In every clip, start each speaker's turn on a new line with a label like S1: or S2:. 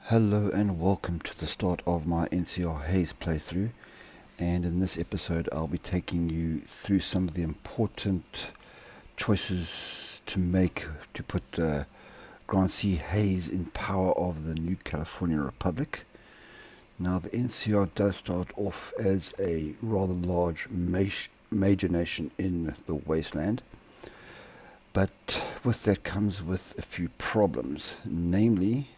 S1: Hello and welcome to the start of my NCR Haze playthrough, and in this episode I'll be taking you through some of the important choices to make to put Grand C Haze in power of the new California Republic. Now the NCR does start off as a rather large major nation in the wasteland, but with that comes with a few problems, namely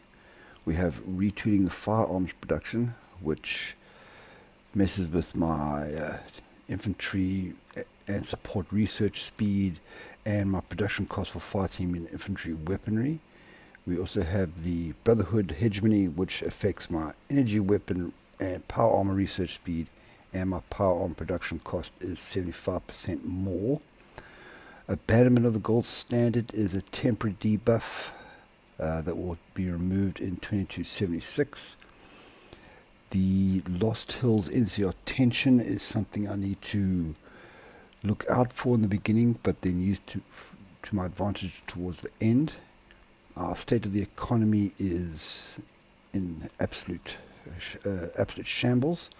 S1: we have retooling the firearms production, which messes with my infantry and support research speed and my production cost for fighting in infantry weaponry. We also have the Brotherhood hegemony, which affects my energy weapon and power armor research speed, and my power armor production cost is 75% more. Abandonment of the gold standard is a temporary debuff that will be removed in 2276. The Lost Hills NCR tension is something I need to look out for in the beginning, but then use to my advantage towards the end. Our state of the economy is in absolute shambles.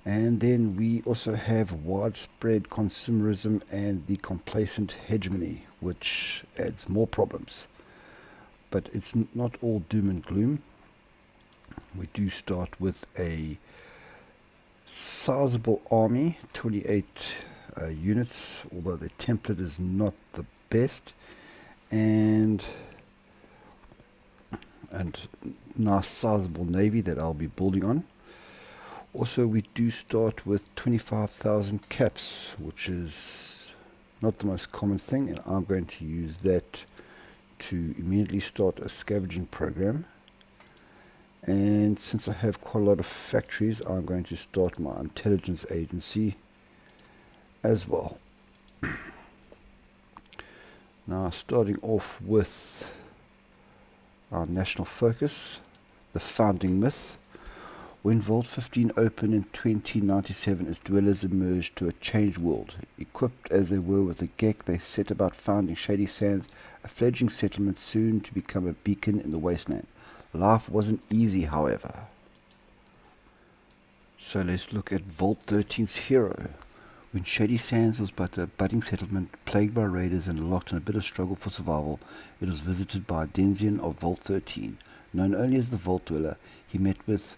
S1: And then we also have widespread consumerism and the complacent hegemony, which adds more problems. But it's not all doom and gloom. We do start with a sizable army, 28 units, although the template is not the best, and nice sizable navy that I'll be building on. Also, we do start with 25,000 caps, which is not the most common thing, and I'm going to use that to immediately start a scavenging program. And since I have quite a lot of factories, I'm going to start my intelligence agency as well. Now, starting off with our national focus, the founding myth. When Vault 15 opened in 2097, its dwellers emerged to a changed world. Equipped as they were with a GEC, they set about founding Shady Sands, a fledgling settlement soon to become a beacon in the wasteland. Life wasn't easy, however. So let's look at Vault 13's hero. When Shady Sands was but a budding settlement, plagued by raiders and locked in a bitter struggle for survival, it was visited by a Denzian of Vault 13. Known only as the Vault Dweller, he met with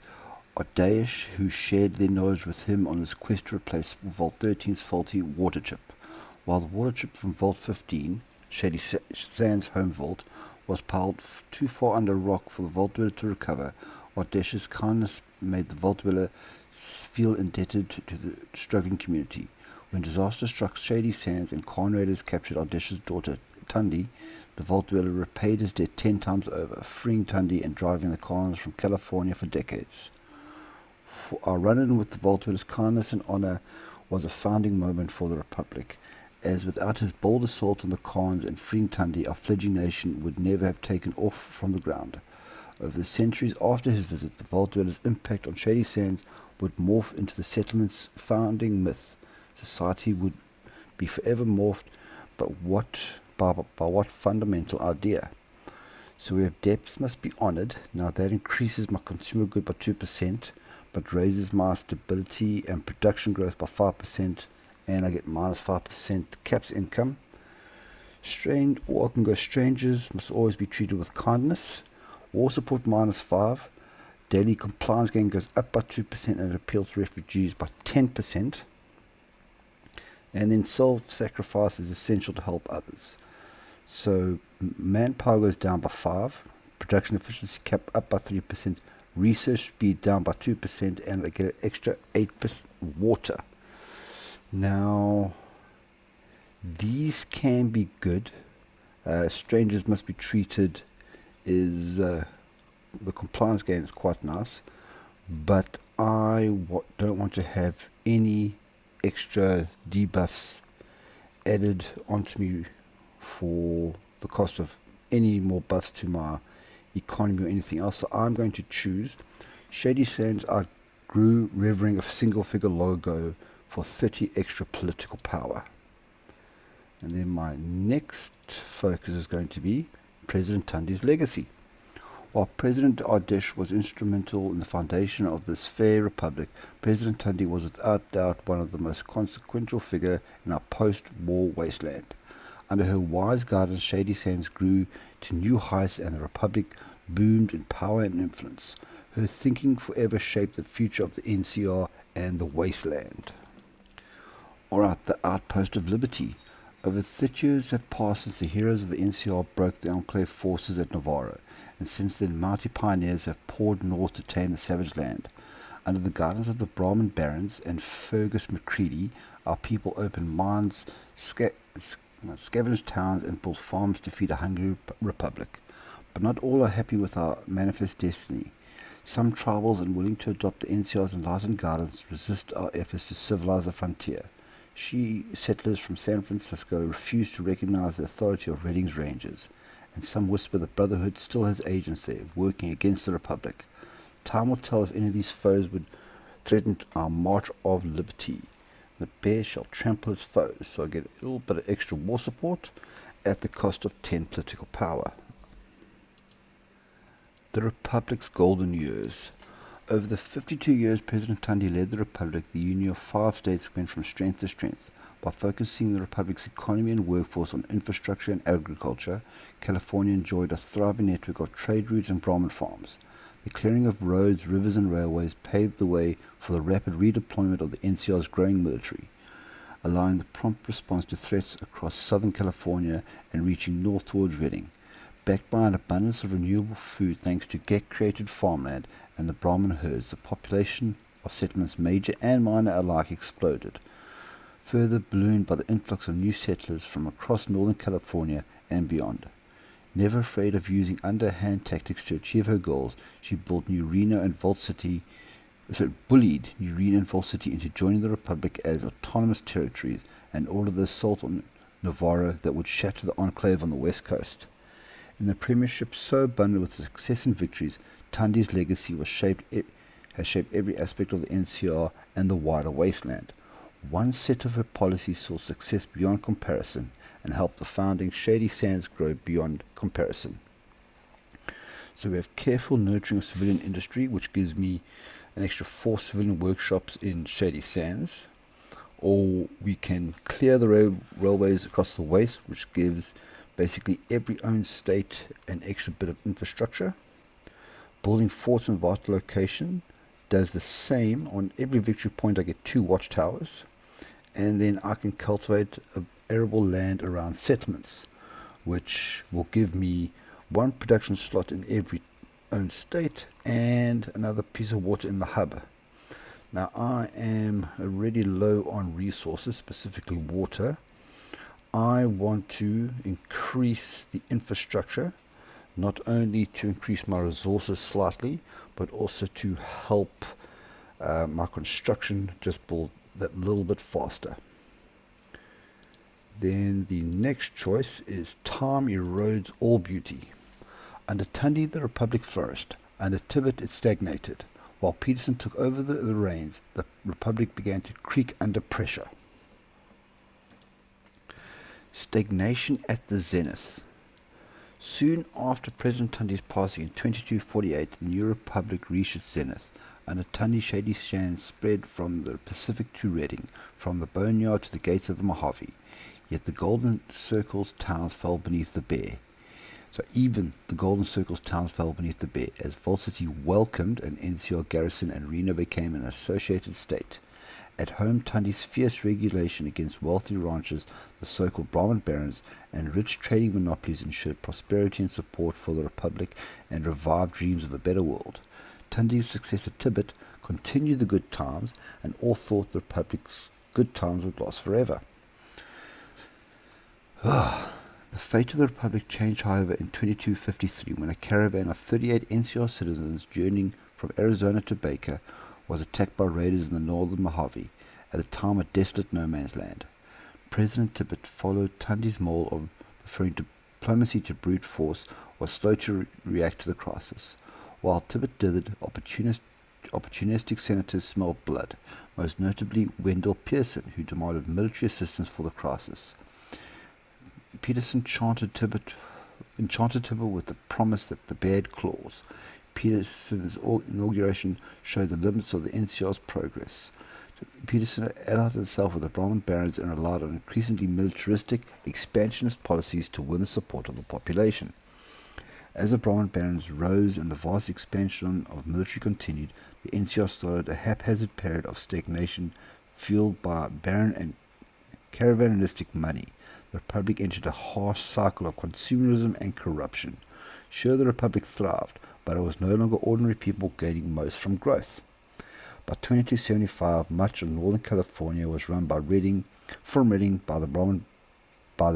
S1: Daesh, who shared their knowledge with him on his quest to replace Vault 13's faulty water chip. While the water chip from Vault 15, Shady Sands' home vault, was piled too far under rock for the Vault Dweller to recover, Daesh's kindness made the Vault Dweller feel indebted to the struggling community. When disaster struck Shady Sands and Khan raiders captured Daesh's daughter Tundi, the Vault Dweller repaid his debt 10 times over, freeing Tundi and driving the Khans from California for decades. For our run-in with the Vault Dweller's kindness and honor was a founding moment for the Republic, as without his bold assault on the Khans and freeing Tundi, our fledgling nation would never have taken off from the ground. Over the centuries after his visit, the Vault Dweller's impact on Shady Sands would morph into the settlement's founding myth. Society would be forever morphed, but by what fundamental idea? So we have depth must be honored. Now that increases my consumer good by 2%, but raises my stability and production growth by 5%, and I get minus 5% caps income. Or I can go strangers must always be treated with kindness. War support minus 5. Daily compliance gain goes up by 2% and appeal to refugees by 10%. And then self-sacrifice is essential to help others. So manpower goes down by 5. Production efficiency cap up by 3%. Research speed down by 2%, and I get an extra 8% water. Now, these can be good. Strangers must be treated is the compliance gain is quite nice, but I don't want to have any extra debuffs added onto me for the cost of any more buffs to my economy or anything else. So I'm going to choose Shady Sands outgrew revering a single figure logo for 30 extra political power. And then my next focus is going to be President Tundi's legacy. While President Ardesh was instrumental in the foundation of this fair republic, President Tundi was without doubt one of the most consequential figures in our post-war wasteland. Under her wise guidance, Shady Sands grew to new heights and the republic boomed in power and influence. Her thinking forever shaped the future of the NCR and the wasteland. Alright, the Outpost of Liberty. Over 30 years have passed since the heroes of the NCR broke the Enclave forces at Navarro, and since then mighty pioneers have poured north to tame the savage land. Under the guidance of the Brahmin barons and Fergus Macready, our people opened mines, scavenged towns, and built farms to feed a hungry republic. But not all are happy with our manifest destiny. Some tribals, unwilling to adopt the NCR's enlightened guidance, resist our efforts to civilize the frontier. Shi settlers from San Francisco refuse to recognize the authority of Redding's Rangers, and some whisper the Brotherhood still has agents there, working against the Republic. Time will tell if any of these foes would threaten our march of liberty. The bear shall trample its foes, so I get a little bit of extra war support at the cost of 10 political power. The Republic's golden years. Over the 52 years President Tundi led the Republic, the Union of 5 states went from strength to strength. By focusing the Republic's economy and workforce on infrastructure and agriculture, California enjoyed a thriving network of trade routes and Brahmin farms. The clearing of roads, rivers and railways paved the way for the rapid redeployment of the NCR's growing military, allowing the prompt response to threats across Southern California and reaching north towards Redding. Backed by an abundance of renewable food thanks to GEC-created farmland and the Brahmin herds, the population of settlements, major and minor alike, exploded, further ballooned by the influx of new settlers from across Northern California and beyond. Never afraid of using underhand tactics to achieve her goals, she bullied New Reno and Vault City into joining the Republic as autonomous territories and ordered the assault on Navarro that would shatter the enclave on the west coast. In the premiership so abundant with success and victories, Tundi's legacy has shaped every aspect of the NCR and the wider wasteland. One set of her policies saw success beyond comparison and helped the founding Shady Sands grow beyond comparison. So we have careful nurturing of civilian industry, which gives me an extra 4 civilian workshops in Shady Sands. Or we can clear the railways across the waste, which gives basically every owned state an extra bit of infrastructure. Building forts in vital location does the same. On every victory point I get 2 watchtowers, and then I can cultivate arable land around settlements, which will give me 1 production slot in every owned state and another piece of water in the hub. Now I am already low on resources, specifically water. I want to increase the infrastructure, not only to increase my resources slightly, but also to help my construction just build that little bit faster. Then the next choice is time erodes all beauty. Under Tundi the Republic flourished, under Tibbet it stagnated. While Peterson took over the reins, the Republic began to creak under pressure. Stagnation at the zenith. Soon after President Tundi's passing in 2248, the new republic reached its zenith. Under Tundi, Shady Sands spread from the Pacific to Redding, from the Boneyard to the gates of the Mojave. Yet the Golden Circle's towns fell beneath the bear. So even the Golden Circle's towns fell beneath the bear, as Vault City welcomed an NCR garrison and Reno became an associated state. At home, Tundi's fierce regulation against wealthy ranchers, the so-called Brahmin barons, and rich trading monopolies ensured prosperity and support for the Republic and revived dreams of a better world. Tundi's successor Tibbet continued the good times, and all thought the Republic's good times would last forever. The fate of the Republic changed, however, in 2253, when a caravan of 38 NCR citizens journeying from Arizona to Baker was attacked by raiders in the northern Mojave, at the time a desolate no-man's land. President Tibbet followed Tundi's mold of preferring diplomacy to brute force, was slow to react to the crisis. While Tibbet dithered, opportunistic senators smelled blood, most notably Wendell Pearson, who demanded military assistance for the crisis. Peterson chanted Tibbet enchanted him with the promise that the bad clause. Peterson's inauguration showed the limits of the NCR's progress. Peterson allied himself with the Brahmin barons and relied on increasingly militaristic, expansionist policies to win the support of the population. As the Brahmin barons rose and the vast expansion of military continued, the NCR started a haphazard period of stagnation fueled by baron and caravanistic money. The Republic entered a harsh cycle of consumerism and corruption. Sure, the Republic thrived, but it was no longer ordinary people gaining most from growth. By 2275, much of northern California was run by Reading by the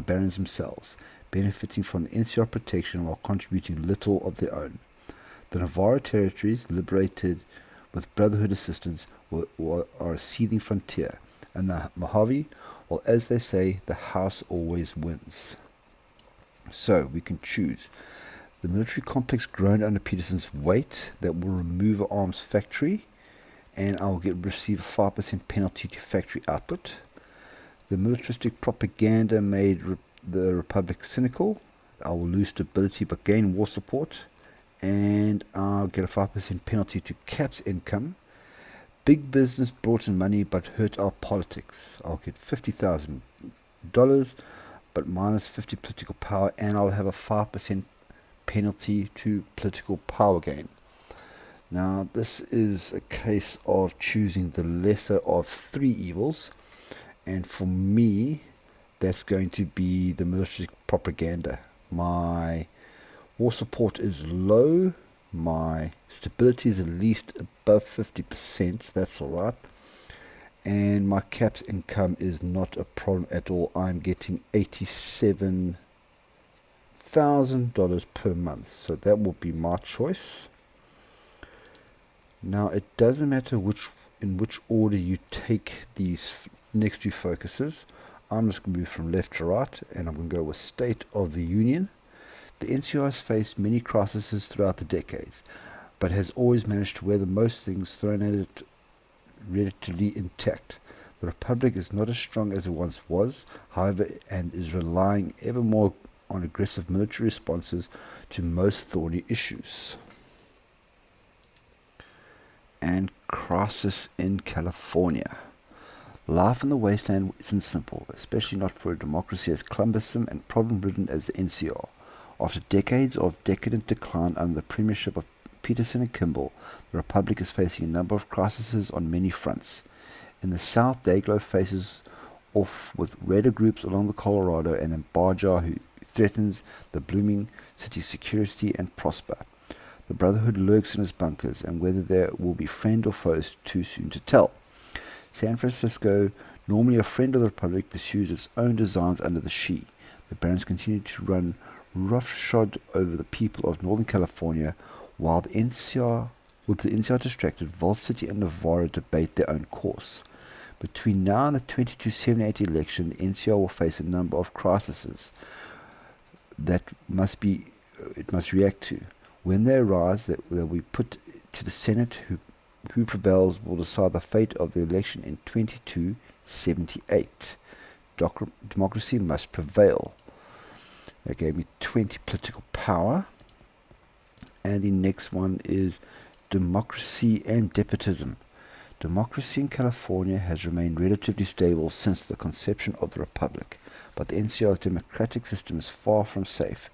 S1: barons themselves, benefiting from the NCR protection while contributing little of their own. The Navarro territories, liberated with Brotherhood assistance, are a seething frontier, and the Mojave, well, as they say, the house always wins. So we can choose the military complex groaned under Peterson's weight that will remove an arms factory, and I will receive a 5% penalty to factory output. The militaristic propaganda made the Republic cynical. I will lose stability but gain war support, and I'll get a 5% penalty to caps income. Big business brought in money but hurt our politics. I'll get $50,000 but minus 50 political power, and I'll have a 5% penalty to political power gain. Now, this is a case of choosing the lesser of three evils, and for me, that's going to be the military propaganda. My war support is low, my stability is at least above 50%, that's alright, and my caps income is not a problem at all. I'm getting $87,000 per month, so that will be my choice. Now, it doesn't matter in which order you take these next two focuses. I'm just going to move from left to right, and I'm going to go with State of the Union. The NCR has faced many crises throughout the decades, but has always managed to weather most things thrown at it relatively intact. The Republic is not as strong as it once was, however, and is relying ever more on aggressive military responses to most thorny issues. And crisis in California. Life in the wasteland isn't simple, especially not for a democracy as cumbersome and problem-ridden as the NCR. After decades of decadent decline under the premiership of Peterson and Kimball, the Republic is facing a number of crises on many fronts. In the south, Dayglow faces off with raider groups along the Colorado and in Baja who threatens the blooming city's security and prosper. The Brotherhood lurks in its bunkers, and whether there will be friend or foe is too soon to tell. San Francisco, normally a friend of the Republic, pursues its own designs under the Shi. The barons continue to run roughshod over the people of Northern California, while the NCR distracted, Vault City and Navarro debate their own course. Between now and the 2278 election, the NCR will face a number of crises that it must react to. When they arise, they'll be put to the Senate. Who prevails will decide the fate of the election in 2278. Democracy must prevail. That gave me 20 political power. And the next one is democracy and despotism. Democracy in California has remained relatively stable since the conception of the Republic, but the NCR's democratic system is far from safe.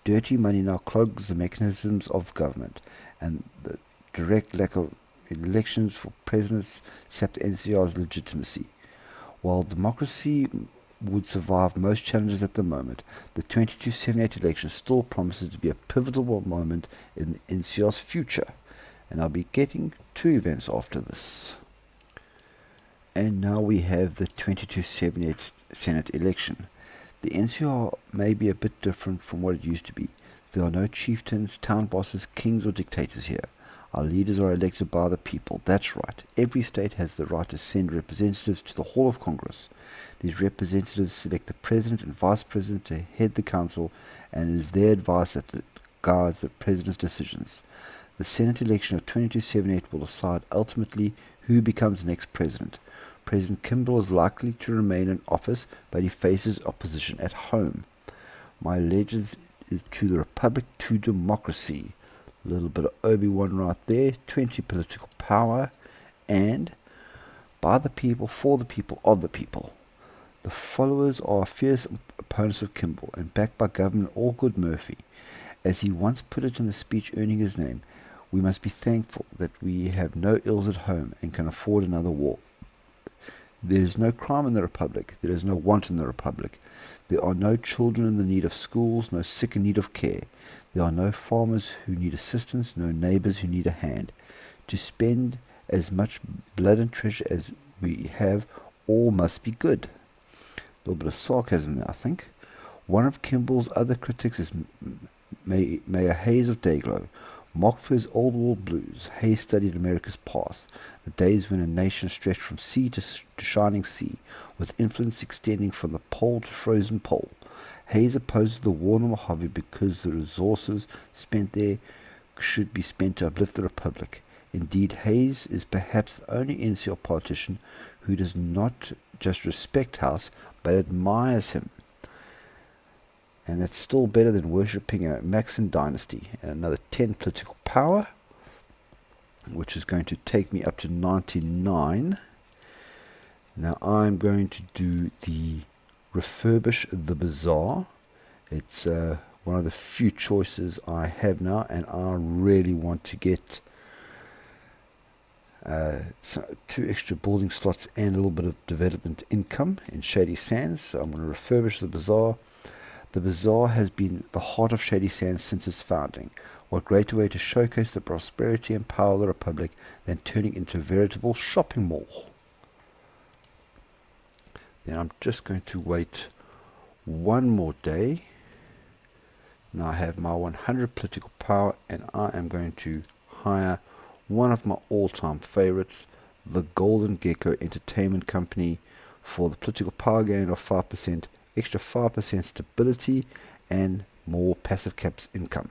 S1: Dirty money now clogs the mechanisms of government, and the direct lack of elections for presidents sap the NCR's legitimacy. While democracy would survive most challenges at the moment, the 2278 election still promises to be a pivotal moment in the NCR's future, and I'll be getting two events after this. And now we have the 2278 Senate election. The NCR may be a bit different from what it used to be. There are no chieftains, town bosses, kings or dictators here. Our leaders are elected by the people. That's right. Every state has the right to send representatives to the Hall of Congress. These representatives select the president and vice president to head the council, and it is their advice that guides the president's decisions. The Senate election of 2278 will decide ultimately who becomes the next president. President Kimball is likely to remain in office, but he faces opposition at home. My allegiance is to the Republic, to democracy. A little bit of Obi-Wan right there. 20 political power, and by the people, for the people, of the people. The followers are fierce opponents of Kimball and backed by Governor Allgood Murphy. As he once put it in the speech earning his name, we must be thankful that we have no ills at home and can afford another war. There is no crime in the Republic. There is no want in the Republic. There are no children in the need of schools, no sick in need of care. There are no farmers who need assistance, no neighbors who need a hand. To spend as much blood and treasure as we have, all must be good. A little bit of sarcasm there, I think. One of Kimball's other critics is Mayor Haye of Dayglow. Mocked for his old world blues, Haye studied America's past, the days when a nation stretched from sea to shining sea, with influence extending from the pole to frozen pole. Haye opposes the war in the Mojave because the resources spent there should be spent to uplift the Republic. Indeed, Haye is perhaps the only NCR politician who does not just respect House, but admires him. And that's still better than worshipping a Maxim dynasty. And another 10 political power, which is going to take me up to 99. Now I'm going to do the refurbish the bazaar. It's one of the few choices I have now, and I really want to get 2 extra building slots and a little bit of development income in Shady Sands. So I'm going to refurbish the bazaar. The bazaar has been the heart of Shady Sands since its founding. What greater way to showcase the prosperity and power of the Republic than turning into a veritable shopping mall? Then I'm just going to wait one more day. Now I have my 100 political power, and I am going to hire one of my all-time favorites, the Golden Gecko Entertainment Company, for the political power gain of 5%, extra 5% stability, and more passive caps income.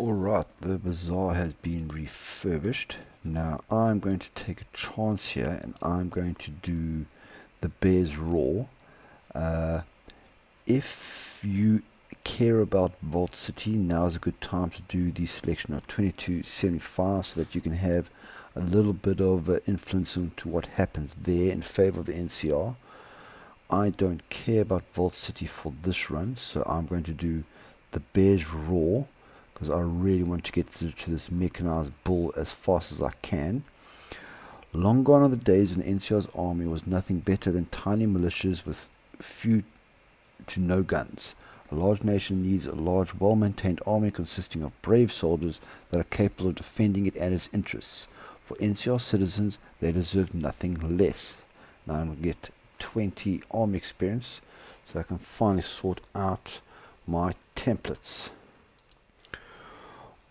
S1: Alright, the bazaar has been refurbished. Now I'm going to take a chance here, and I'm going to do the Bears Raw. If you care about Vault City, now is a good time to do the selection of 2275 so that you can have a little bit of influence into what happens there in favor of the NCR. I don't care about Vault City for this run, so I'm going to do the Bears Raw because I really want to get to this mechanized bull as fast as I can. Long gone are the days when the NCR's army was nothing better than tiny militias with few to no guns. A large nation needs a large, well-maintained army consisting of brave soldiers that are capable of defending it and its interests. For NCR citizens, they deserve nothing less. Now I'm going to get 20 army experience so I can finally sort out my templates.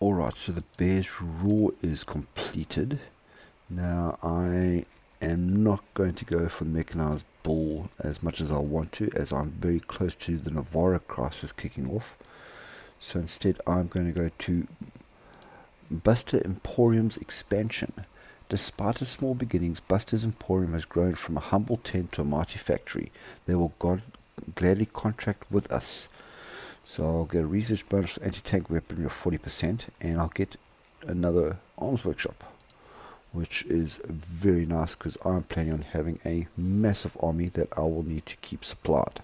S1: Alright, so the Bears Raw is completed. Now I am not going to go for the mechanized bull as much as I want to, as I'm very close to the Navarro crisis kicking off. So instead I'm going to go to Buster Emporium's expansion. Despite its small beginnings, Buster's Emporium has grown from a humble tent to a mighty factory. They will gladly contract with us. So I'll get a research bonus for anti-tank weaponry of 40%, and I'll get another arms workshop, which is very nice because I'm planning on having a massive army that I will need to keep supplied.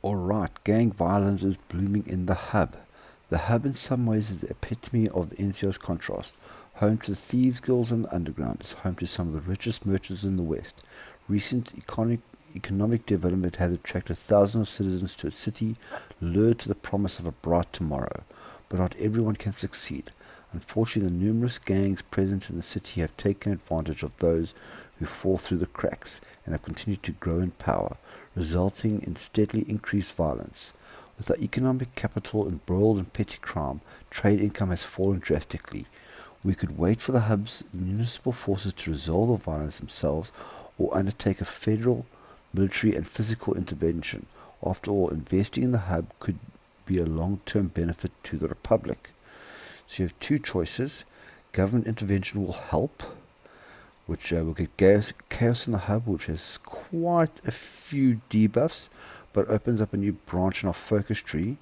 S1: Alright, gang violence is blooming in the hub. The hub in some ways is the epitome of the NCR's contrast. Home to the thieves, girls, and the underground. It's home to some of the richest merchants in the West. Recent economic development has attracted thousands of citizens to its city, lured to the promise of a bright tomorrow. But not everyone can succeed. Unfortunately, the numerous gangs present in the city have taken advantage of those who fall through the cracks and have continued to grow in power, resulting in steadily increased violence. With our economic capital embroiled in petty crime, trade income has fallen drastically. We could wait for the hub's municipal forces to resolve the violence themselves or undertake a federal, military and physical intervention. After all, investing in the hub could be a long-term benefit to the Republic. So you have two choices. Government intervention will help, which will get chaos in the hub, which has quite a few debuffs, but opens up a new branch in our focus tree,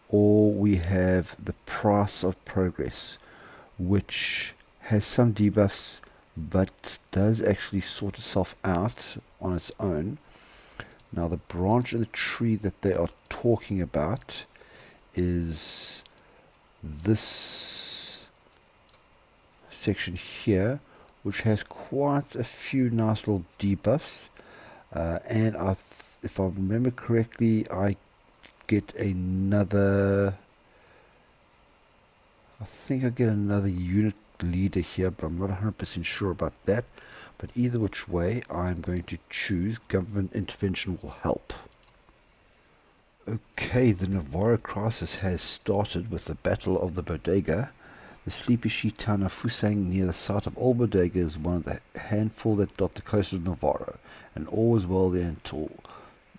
S1: or we have the price of progress, which has some debuffs but does actually sort itself out on its own. Now the branch of the tree that they are talking about is this section here, which has quite a few nice little debuffs, and if I remember correctly, I get another, I think I get another unit leader here, but I'm not 100% sure about that. But either which way, I'm going to choose government intervention will help. Okay, the Navarro crisis has started with the Battle of the Bodega. The sleepy Shi town of Fusang near the site of old Bodega is one of the handful that dot the coast of Navarro, and all was well there until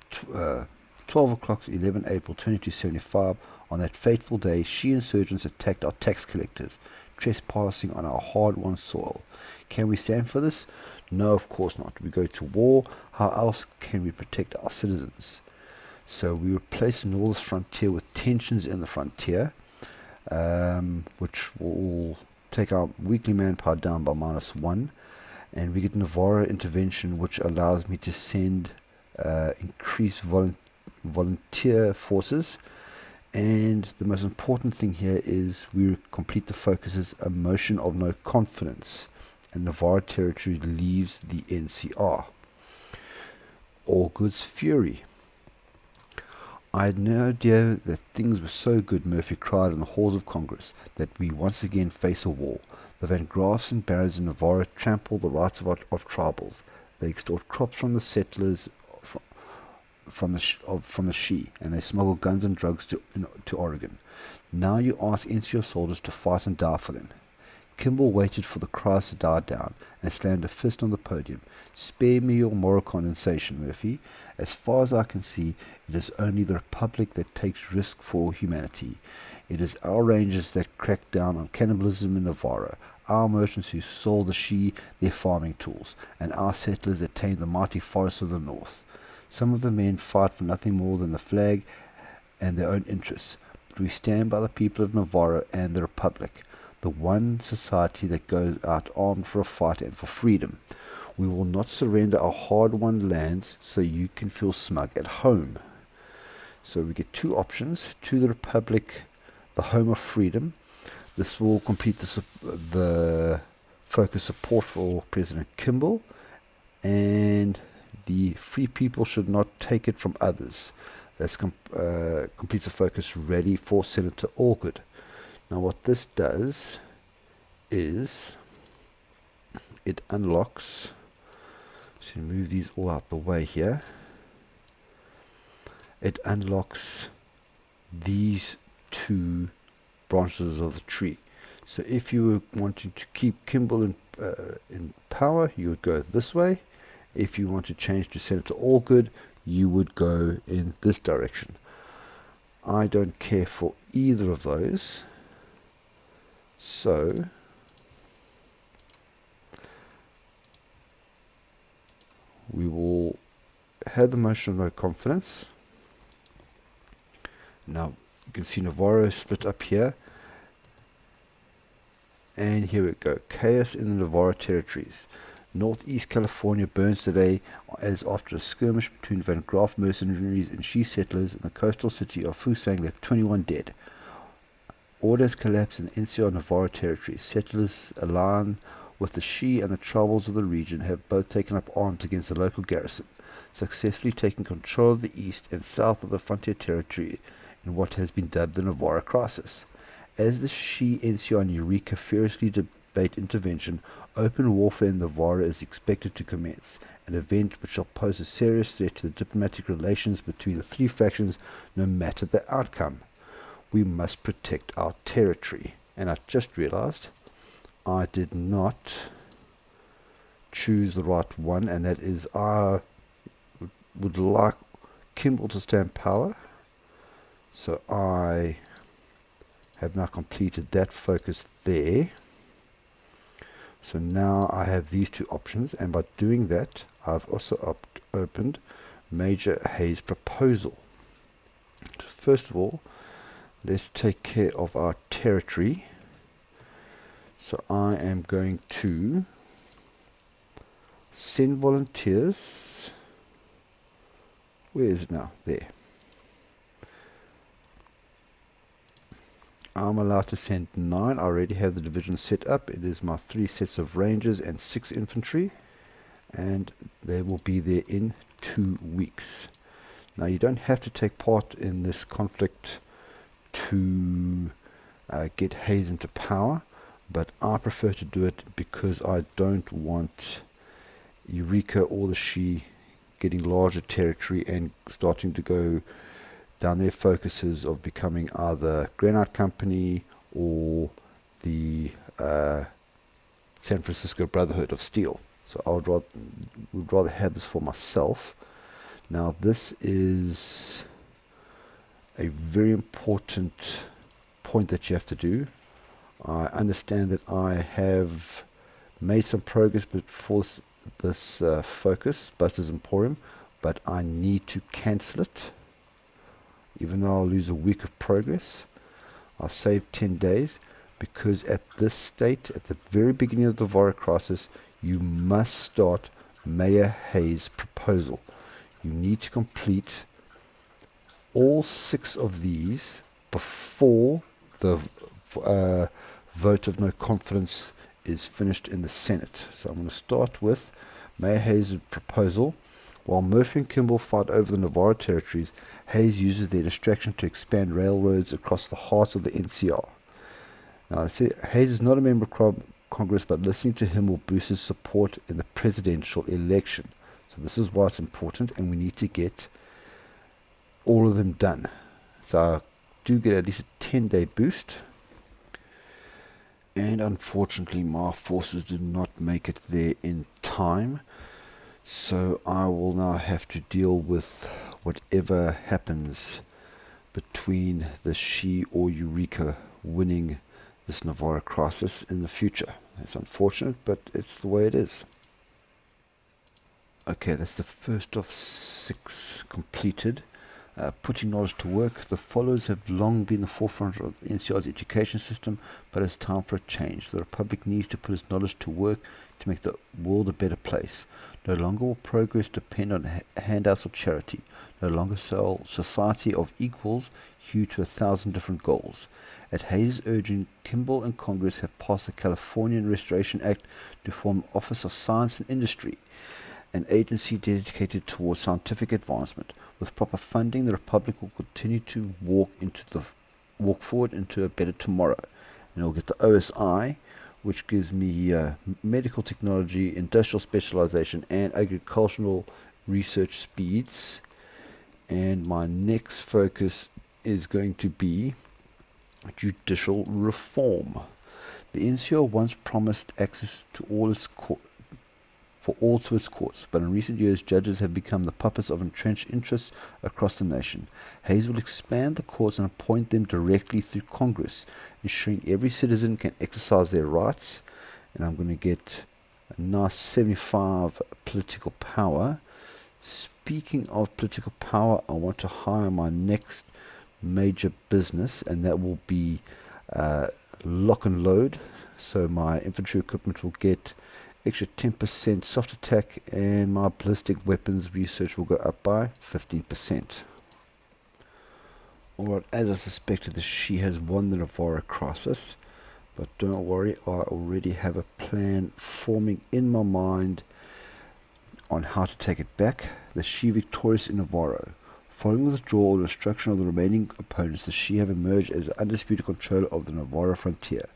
S1: 12 o'clock 11 April 2275. On that fateful day, Shi insurgents attacked our tax collectors, trespassing on our hard-won soil. Can we stand for this? No, of course not. We go to war. How else can we protect our citizens? So we replace the northern frontier with tensions in the frontier, which will take our weekly manpower down by -1. And we get Navarro intervention, which allows me to send increased volunteer forces. And the most important thing here is we complete the focus's a motion of no confidence, and Navarro territory leaves the NCR. Allgood's fury. I had no idea that things were so good, Murphy cried in the halls of Congress, that we once again face a war. The Van Graafs and barons in Navarro trample the rights of tribals. They extort crops from the settlers from the Shi, and they smuggle guns and drugs to Oregon. Now you ask NCR soldiers to fight and die for them. Kimball waited for the cries to die down and slammed a fist on the podium. Spare me your moral condensation, Murphy. As far as I can see, it is only the Republic that takes risk for humanity. It is our rangers that crack down on cannibalism in Navarro, our merchants who sold the Shi their farming tools, and our settlers that tamed the mighty forests of the north. Some of the men fight for nothing more than the flag and their own interests, but we stand by the people of Navarro and the Republic, the one society that goes out armed for a fight and for freedom. We will not surrender our hard-won lands so you can feel smug at home. So we get two options: to the Republic, the home of freedom. This will complete the focus support for President Kimball, and the free people should not take it from others. That completes the focus ready for Senator Allgood. Now what this does is it unlocks, so move these all out the way here, it unlocks these two branches of the tree. So if you were wanting to keep Kimball in power, you would go this way. If you want to change to Senator Allgood, you would go in this direction. I don't care for either of those, so we will have the motion of no confidence. Now you can see Navarro split up here, and here we go. Chaos in the Navarro territories. Northeast California burns today as after a skirmish between Van Graaf mercenaries and Shi settlers in the coastal city of Fusang left 21 dead. Orders collapsed in the NCR Navarro territory. Settlers aligned with the Shi and the tribals of the region have both taken up arms against the local garrison, successfully taking control of the east and south of the frontier territory in what has been dubbed the Navarro crisis. As the Shi, NCR and Eureka furiously debate intervention, open warfare in Navarro is expected to commence, an event which shall pose a serious threat to the diplomatic relations between the three factions no matter the outcome. We must protect our territory. And I just realized I did not choose the right one, and that is I would like Kimball to stay in power. So I have now completed that focus there. So now I have these two options, and by doing that I've also opened major Haye's proposal. First of all, let's take care of our territory. So I am going to send volunteers. Where is it now? There. I'm allowed to send 9. I already have the division set up. It is my 3 sets of rangers and 6 infantry, and they will be there in 2 weeks. Now, you don't have to take part in this conflict to get Haye into power, but I prefer to do it because I don't want Eureka or the Shi getting larger territory and starting to go down their focuses of becoming either Granite Company or the San Francisco Brotherhood of Steel. So I would rather have this for myself. Now, this is a very important point that you have to do. I understand that I have made some progress before this focus, Buster's Emporium, but I need to cancel it. Even though I'll lose a week of progress, I'll save 10 days, because at this state, at the very beginning of the Navarro crisis, you must start Mayor Haye's proposal. You need to complete all 6 of these before the vote of no confidence is finished in the Senate. So I'm going to start with Mayor Haye's proposal. While Murphy and Kimball fight over the Navarro territories, Haye uses their distraction to expand railroads across the heart of the NCR. Now, I say Haye is not a member of Congress, but listening to him will boost his support in the presidential election. So this is why it's important, and we need to get all of them done. So I do get at least a 10-day boost. And unfortunately, my forces did not make it there in time. So I will now have to deal with whatever happens between the Shi or Eureka winning this Navarro crisis in the future. It's unfortunate, but it's the way it is. Okay, that's the first of 6 completed. Putting knowledge to work. The followers have long been the forefront of NCR's education system, but it's time for a change. The Republic needs to put its knowledge to work to make the world a better place. No longer will progress depend on handouts or charity. No longer shall society of equals hew to 1,000 different goals. At Haye's urging, Kimball and Congress have passed the Californian Restoration Act to form Office of Science and Industry, an agency dedicated towards scientific advancement. With proper funding, the Republic will continue to walk forward into a better tomorrow. And it'll get the OSI, which gives me medical technology, industrial specialization, and agricultural research speeds. And my next focus is going to be judicial reform. The NCR once promised access to all its to its courts, but in recent years judges have become the puppets of entrenched interests across the nation. Haye will expand the courts and appoint them directly through Congress, ensuring every citizen can exercise their rights. And I'm going to get a nice 75 political power. Speaking of political power, I want to hire my next major business, and that will be lock and load. So my infantry equipment will get extra 10% soft attack, and my ballistic weapons research will go up by 15%. Alright, as I suspected, the Shi has won the Navarro crisis, but don't worry, I already have a plan forming in my mind on how to take it back. The Shi Victorious in Navarro. Following the withdrawal and destruction of the remaining opponents, the Shi have emerged as the undisputed controller of the Navarro frontier,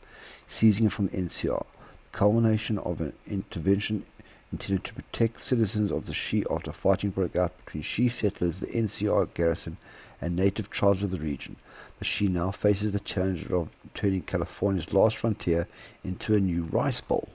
S1: seizing it from the NCR. Culmination of an intervention intended to protect citizens of the Shi after fighting broke out between Shi settlers, the NCR garrison, and native tribes of the region. The Shi now faces the challenge of turning California's last frontier into a new rice bowl.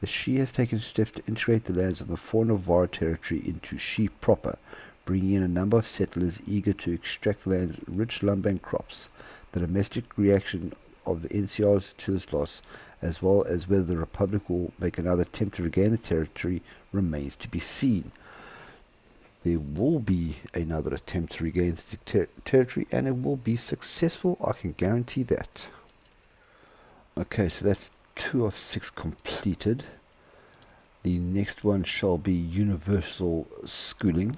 S1: The Shi has taken steps to integrate the lands of the four Navarro territory into Shi proper, bringing in a number of settlers eager to extract the land's rich lumber and crops. The domestic reaction of the NCRs to this loss, as well as whether the Republic will make another attempt to regain the territory, remains to be seen. there will be another attempt to regain the territory, and it will be successful. I can guarantee that. Okay, so that's 2 of 6 completed. The next one shall be universal schooling.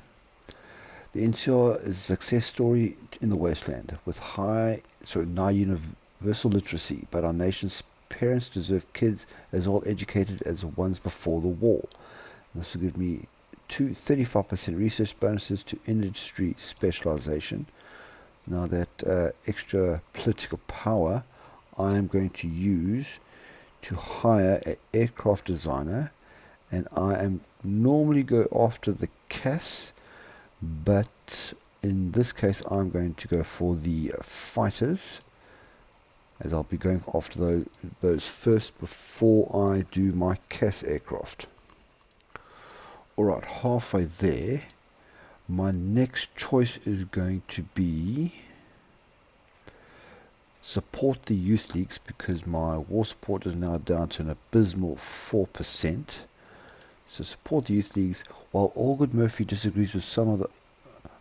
S1: The NCR is a success story in the wasteland with nigh universal literacy, but our nation's parents deserve kids as well educated as the ones before the war. This will give me 35% research bonuses to industry specialization. Now that extra political power I am going to use to hire an aircraft designer, and I am normally go after the CAS, but in this case I'm going to go for the fighters, as I'll be going after those first before I do my CAS aircraft. Alright, halfway there. My next choice is going to be support the youth leagues, because my war support is now down to an abysmal 4%. So support the youth leagues. While Allgood Murphy disagrees with some of the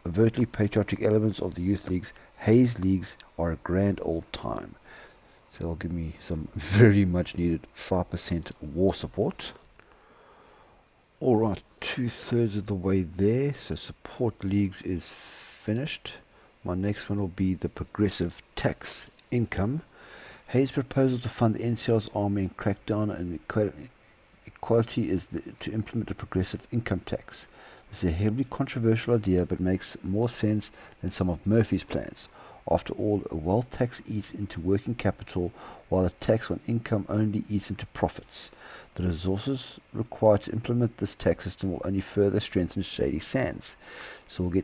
S1: overtly patriotic elements of the youth leagues, Haye's leagues are a grand old time. So that'll give me some very much needed 5% war support. Alright, 2/3 of the way there, so support leagues is finished. My next one will be the progressive tax income. Haye's proposal to fund the NCR's army and crack down on equality is to implement a progressive income tax. This is a heavily controversial idea, but makes more sense than some of Murphy's plans. After all, a wealth tax eats into working capital, while a tax on income only eats into profits. The resources required to implement this tax system will only further strengthen shady sands. So we'll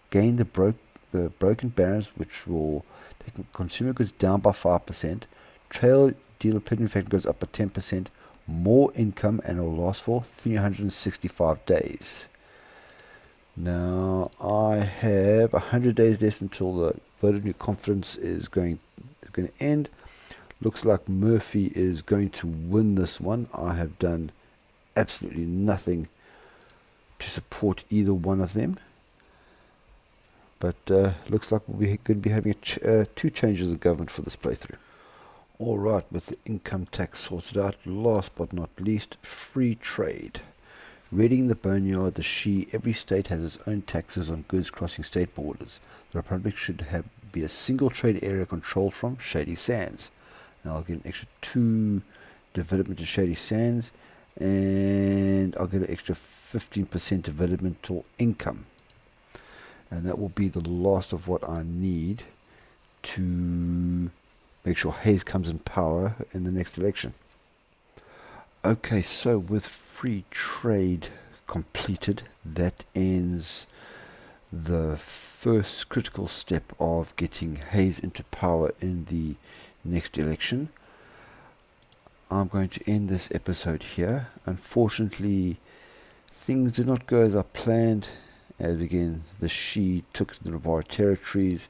S1: gain the broken barons, which will take consumer goods down by 5%. Trail dealer pit manufacturing goes up by 10%. More income, and it will last for 365 days. Now I have 100 days left until the vote of new confidence is going to end. Looks like Murphy is going to win this one. I have done absolutely nothing to support either one of them. But looks like we're going to be having 2 changes of government for this playthrough. Alright, with the income tax sorted out, last but not least, free trade. Reading the boneyard, the Shi, every state has its own taxes on goods crossing state borders. The Republic should be a single trade area controlled from Shady Sands. Now I'll get an extra 2 development to Shady Sands, and I'll get an extra 15% developmental income. And that will be the last of what I need to make sure Hayes comes in power in the next election. Okay, so with free trade completed, that ends the first critical step of getting Hayes into power in the next election. I'm going to end this episode here. Unfortunately, things did not go as I planned, as again the Shi took the Navarro territories,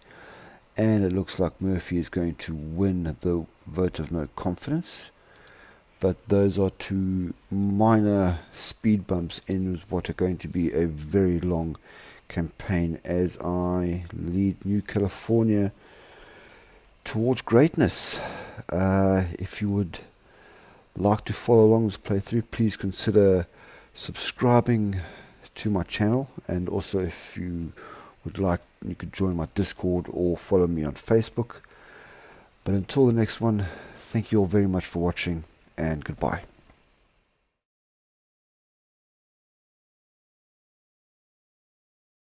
S1: and it looks like Murphy is going to win the vote of no confidence. But those are 2 minor speed bumps in what are going to be a very long campaign as I lead New California towards greatness. If you would like to follow along this playthrough, please consider subscribing to my channel, and also if you would like, you could join my Discord or follow me on Facebook. But until the next one, thank you all very much for watching, and goodbye.